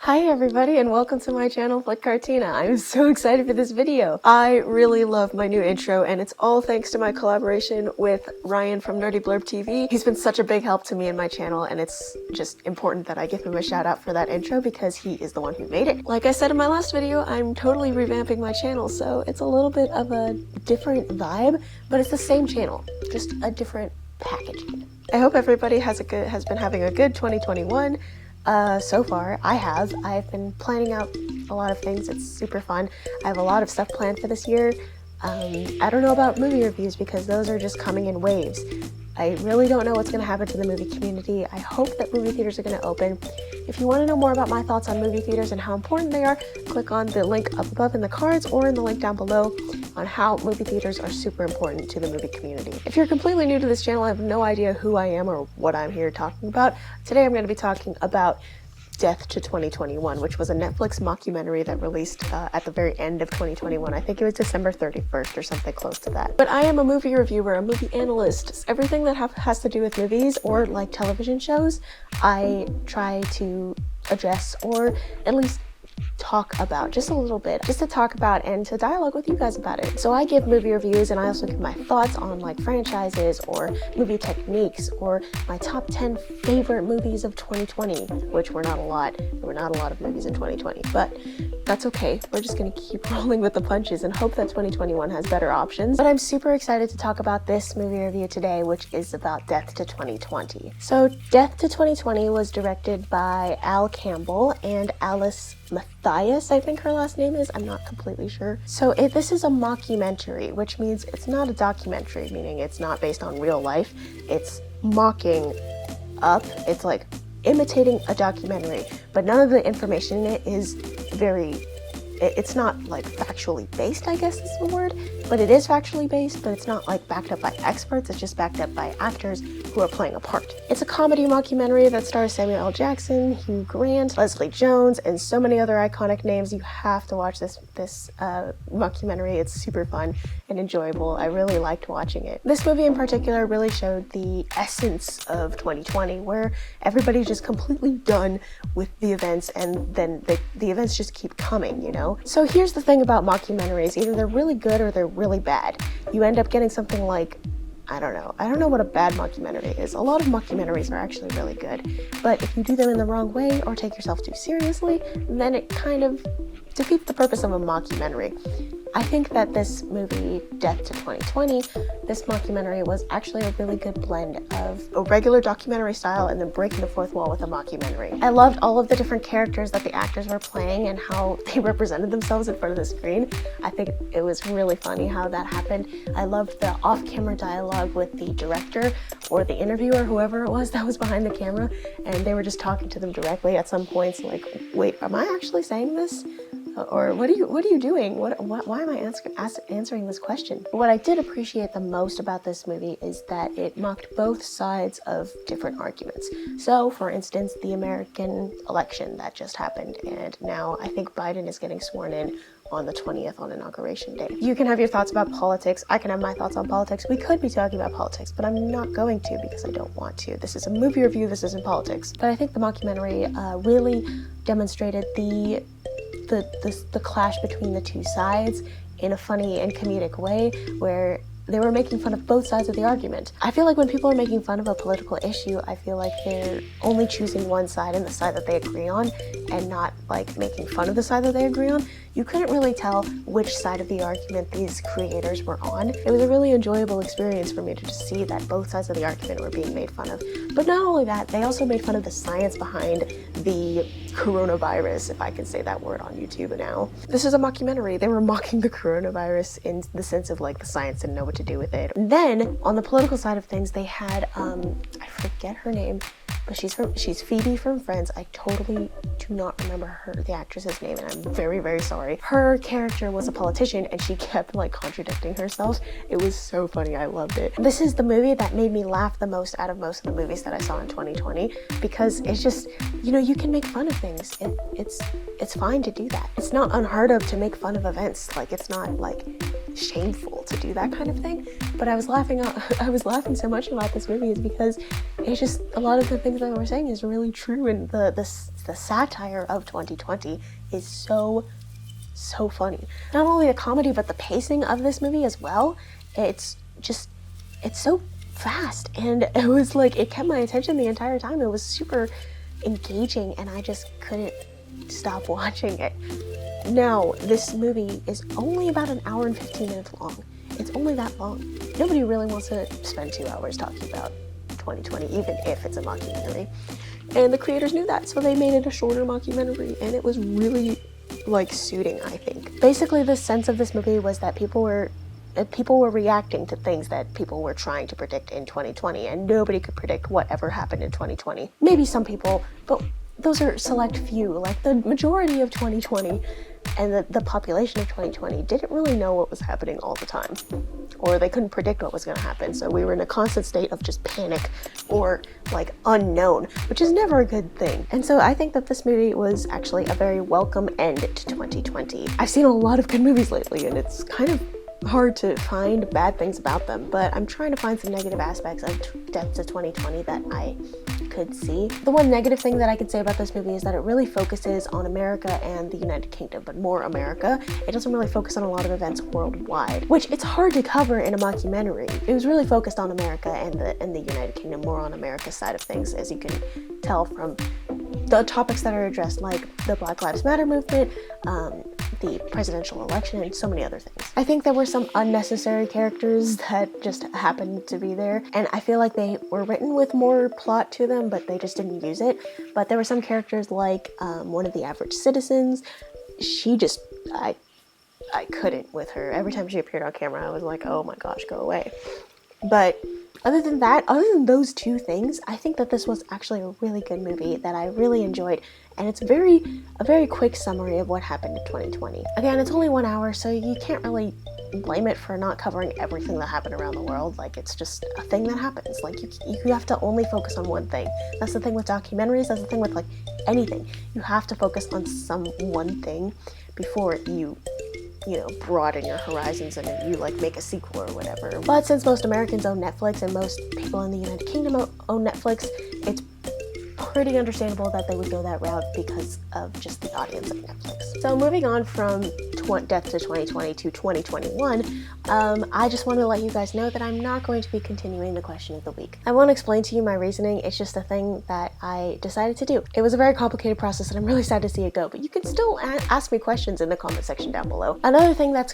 Hi everybody and welcome to my channel, Flytte Kartina. I'm so excited for this video. I really love my new intro and it's all thanks to my collaboration with Ryan from Nerdy Blurb TV. He's been such a big help to me and my channel and it's just important that I give him a shout out for that intro because he is the one who made it. Like I said in my last video, I'm totally revamping my channel, so it's a little bit of a different vibe, but it's the same channel, just a different packaging. I hope everybody has been having a good 2021. So far, I've been planning out a lot of things. It's super fun. I have a lot of stuff planned for this year. I don't know about movie reviews because those are just coming in waves. I really don't know what's going to happen to the movie community. I hope that movie theaters are going to open. If you want to know more about my thoughts on movie theaters and how important they are, click on the link up above in the cards or in the link down below on how movie theaters are super important to the movie community. If you're completely new to this channel, I have no idea who I am or what I'm here talking about. Today I'm going to be talking about Death to 2021, which was a Netflix mockumentary that released at the very end of 2021. I think it was December 31st or something close to that. But I am a movie reviewer, a movie analyst. Everything that has to do with movies or like television shows, I try to address or at least talk about just a little bit, just to talk about and to dialogue with you guys about it. So I give movie reviews and I also give my thoughts on like franchises or movie techniques or my top 10 favorite movies of 2020, which were not a lot. There were not a lot of movies in 2020, but that's okay. We're just gonna keep rolling with the punches and hope that 2021 has better options. But I'm super excited to talk about this movie review today, which is about Death to 2020. So Death to 2020 was directed by Al Campbell and Alice Matthias, I think her last name is. I'm not completely sure. So this is a mockumentary, which means it's not a documentary, meaning it's not based on real life. It's mocking up. It's like imitating a documentary, but none of the information in it is it's not like factually based, I guess is the word, but it is factually based, but it's not like backed up by experts. It's just backed up by actors who are playing a part. It's a comedy mockumentary that stars Samuel L. Jackson, Hugh Grant, Leslie Jones, and so many other iconic names. You have to watch this mockumentary. It's super fun and enjoyable. I really liked watching it. This movie in particular really showed the essence of 2020, where everybody's just completely done with the events and then the events just keep coming, you know? So here's the thing about mockumentaries. Either they're really good or they're really bad. You end up getting something like, I don't know what a bad mockumentary is. A lot of mockumentaries are actually really good, but if you do them in the wrong way or take yourself too seriously, then it kind of defeats the purpose of a mockumentary. I think that this movie, Death to 2020, this mockumentary was actually a really good blend of a regular documentary style and then breaking the fourth wall with a mockumentary. I loved all of the different characters that the actors were playing and how they represented themselves in front of the screen. I think it was really funny how that happened. I loved the off-camera dialogue with the director or the interviewer, whoever it was that was behind the camera, and they were just talking to them directly at some points, like, wait, am I actually saying this? Or what are you doing? Why am I answering this question? What I did appreciate the most about this movie is that it mocked both sides of different arguments. So, for instance, the American election that just happened, and now I think Biden is getting sworn in on the 20th on Inauguration Day. You can have your thoughts about politics. I can have my thoughts on politics. We could be talking about politics, but I'm not going to because I don't want to. This is a movie review. This isn't politics. But I think the mockumentary really demonstrated the clash between the two sides in a funny and comedic way, where they were making fun of both sides of the argument. I feel like when people are making fun of a political issue, I feel like they're only choosing one side and the side that they agree on and not like making fun of the side that they agree on. You couldn't really tell which side of the argument these creators were on. It was a really enjoyable experience for me to just see that both sides of the argument were being made fun of. But not only that, they also made fun of the science behind the coronavirus, if I can say that word on YouTube now. This is a mockumentary. They were mocking the coronavirus in the sense of like the science didn't know what to do with it. Then on the political side of things, they had, I forget her name, but she's Phoebe from Friends. I totally do not remember the actress's name, and I'm very, very sorry. Her character was a politician, and she kept like contradicting herself. It was so funny. I loved it. This is the movie that made me laugh the most out of most of the movies that I saw in 2020, because it's just, you know, you can make fun of things. It's fine to do that. It's not unheard of to make fun of events. Like, it's not like shameful to do that kind of thing. But I was laughing so much about this movie is because it's just a lot of the things that we're saying is really true, and the the satire of 2020 is so funny. Not only the comedy, but the pacing of this movie as well. It's so fast, and it was like, it kept my attention the entire time. It was super engaging, and I just couldn't stop watching it. Now, this movie is only about an hour and 15 minutes long. It's only that long. Nobody really wants to spend 2 hours talking about 2020, even if it's a mockumentary. And the creators knew that, so they made it a shorter mockumentary, and it was really, like, suiting, I think. Basically, the sense of this movie was that people were reacting to things that people were trying to predict in 2020, and nobody could predict whatever happened in 2020. Maybe some people, but those are select few. Like, the majority of 2020 and the population of 2020 didn't really know what was happening all the time, or they couldn't predict what was going to happen. So we were in a constant state of just panic or like unknown, which is never a good thing. And so I think that this movie was actually a very welcome end to 2020. I've seen a lot of good movies lately, and it's kind of hard to find bad things about them, but I'm trying to find some negative aspects of Death to 2020 that I could see. The one negative thing that I could say about this movie is that it really focuses on America and the United Kingdom, but more America. It doesn't really focus on a lot of events worldwide, which it's hard to cover in a mockumentary. It was really focused on America and the United Kingdom, more on America's side of things, as you can tell from the topics that are addressed, like the Black Lives Matter movement, the presidential election, and so many other things. I think there were some unnecessary characters that just happened to be there, and I feel like they were written with more plot to them, but they just didn't use it. But there were some characters like one of the average citizens. She just, I couldn't with her. Every time she appeared on camera, I was like, oh my gosh, go away. But other than those 2 things, I think that this was actually a really good movie that I really enjoyed, and it's a very quick summary of what happened in 2020. Again, it's only 1 hour, so you can't really blame it for not covering everything that happened around the world. Like, it's just a thing that happens. Like, you have to only focus on one thing. That's the thing with documentaries. That's the thing with, like, anything. You have to focus on some one thing before you broaden your horizons and you like make a sequel or whatever. But since most Americans own Netflix and most people in the United Kingdom own Netflix, it's pretty understandable that they would go that route because of just the audience of Netflix. So moving on from Death to 2020 to 2021, I just want to let you guys know that I'm not going to be continuing the question of the week. I won't explain to you my reasoning. It's just a thing that I decided to do. It was a very complicated process, and I'm really sad to see it go, but you can still ask me questions in the comment section down below. Another thing that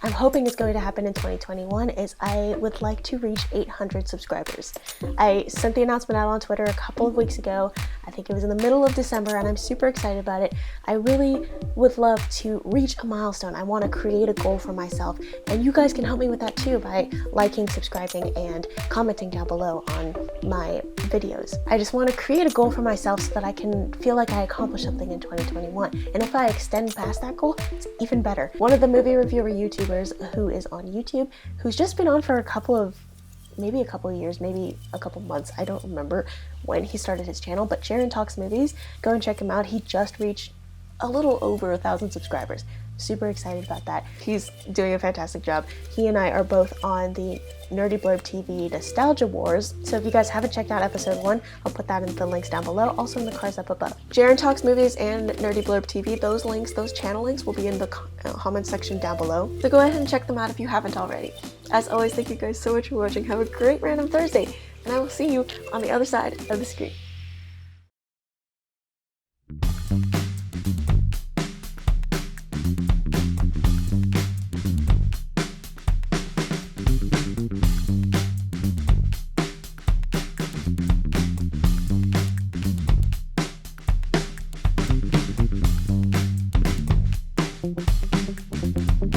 I'm hoping is going to happen in 2021 is I would like to reach 800 subscribers. I sent the announcement out on Twitter a couple of weeks ago. I think it was in the middle of December, and I'm super excited about it. I really would love to reach a milestone. I want to create a goal for myself, and you guys can help me with that too by liking, subscribing, and commenting down below on my videos. I just want to create a goal for myself so that I can feel like I accomplished something in 2021. And if I extend past that goal, it's even better. One of the movie reviewer YouTubers who is on YouTube, who's just been on for a couple of years, maybe a couple months, I don't remember when he started his channel, but Jaron Talks Movies, go and check him out. He just reached a little over 1,000 subscribers. Super excited about that. He's doing a fantastic job. He and I are both on the Nerdy Blurb TV Nostalgia Wars, so if you guys haven't checked out episode 1, I'll put that in the links down below, also in the cards up above. Jaron Talks Movies and Nerdy Blurb TV, those channel links will be in the comment section down below, so go ahead and check them out if you haven't already. As always, thank you guys so much for watching. Have a great random Thursday, and I will see you on the other side of the screen.